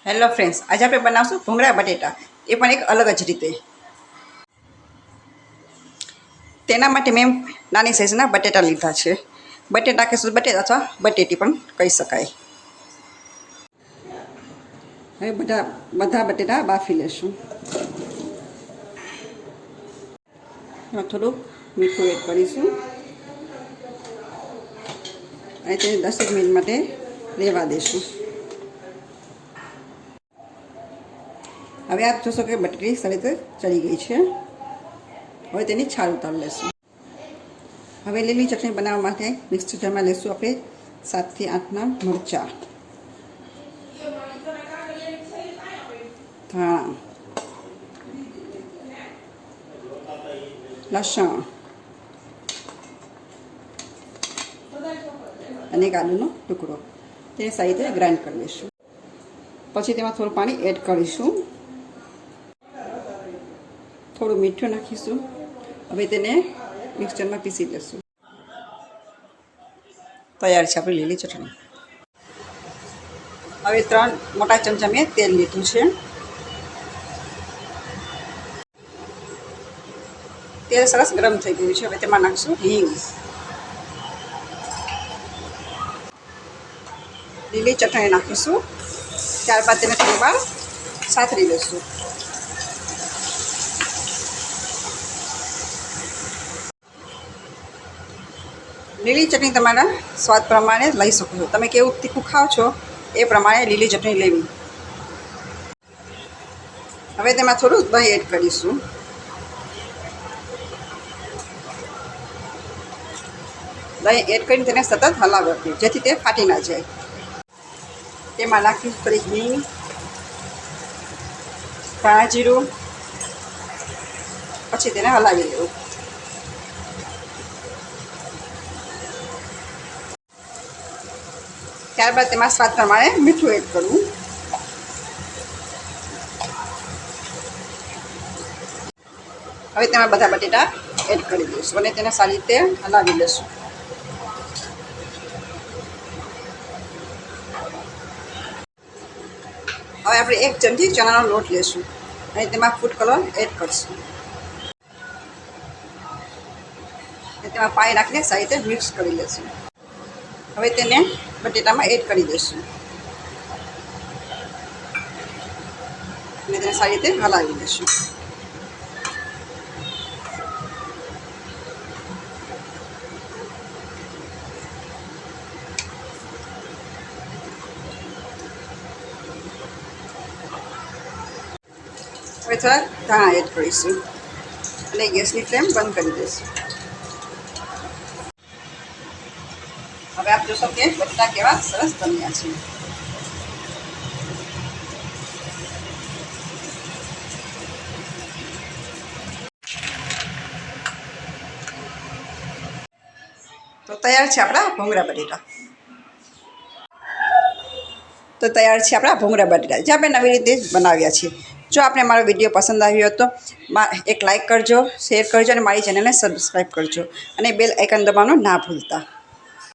Hello friends, આજે આપણે બનાવશું ભૂંગળા બટેટા, એ પણ એક અલગ જ રીતે. તેના માટે મેં નાની સાઈઝના બટેટા લીધા છે. બટેટા કે શું બટેટા અથવા બટેટી પણ કહી શકાય. હવે બધા બટેટા બાફી લેશું. એમાં થોડું મીઠું એડ કરીશું અને તેને 10 મિનિટ માટે રહેવા દઈશું. હવે આપ જોશો કે બટેટી સારી રીતે ચડી ગઈ છે. હવે તેની છાલ ઉતારી લેશું. હવે લીલી ચટણી બનાવવા માટે મિક્સર જારમાં લઈશું આપણે 7 થી 8 નંગ મરચાં, ધાણા, લસણ અને એક આદુનો ટુકડો. તેને સારી રીતે ગ્રાઇન્ડ કરી લઈશું. પછી તેમાં થોડું પાણી એડ કરીશું. થોડું મીઠું નાખીશું. હવે તેને મિક્સરમાં પીસી લઈશું. તૈયાર છે આપણી લીલી ચટણી. હવે 3 મોટા ચમચા મેં તેલ લીધું છે. તેલ સરસ ગરમ થઈ ગયું છે. હવે તેમાં નાખીશું હિંગ, લીલી ચટણી નાખીશું. ત્યારબાદ તેને થોડી વાર સાતરી લઈશું. લીલી ચટણી તમારા સ્વાદ પ્રમાણે લઈ શકો છો. તમે કેવું તીખું ખાઓ છો એ પ્રમાણે લીલી ચટણી લેવી. હવે તેમાં થોડું દહીં એડ કરીશું. દહીં એડ કરીને તેને સતત હલાવવું જેથી તે ફાટી ના જાય. તેમાં નાખીશું થોડીક હિંગ, ધાણા જીરું, પછી તેને હલાવી લેવું. ત્યારબાદ તેમાં સ્વાદ પ્રમાણે મીઠું એડ કરવું. હવે તેમાં બધા બટેટા એડ કરી દઈશું અને તેને સારી રીતે હલાવી લઈશું. હવે આપણે 1 ચમચી ચણાનો લોટ લઈશું અને તેમાં ફૂડ કલર એડ કરીશું અને તેમાં પાણી નાખીને સારી રીતે મિક્સ કરી લઈશું. હવે તેને બટેટામાં એડ કરી દઈશું અને તેને સારી રીતે હલાવી દઈશું. હવે થોડા ધાણા એડ કરીશું અને ગેસની ફ્લેમ બંધ કરી દઈશું. હવે આપ જોશો કે બટેટા કેવા સરસ બન્યા છે. તો તૈયાર છે આપણા ભૂંગળા બટેટા. જે આપણે નવી રીતે બનાવ્યા છે. જો આપણે મારો વિડીયો પસંદ આવ્યો તો એક લાઇક કરજો, શેર કરજો અને મારી ચેનલને સબસ્ક્રાઈબ કરજો અને બેલ આઇકન દબાવવાનું ના ભૂલતા.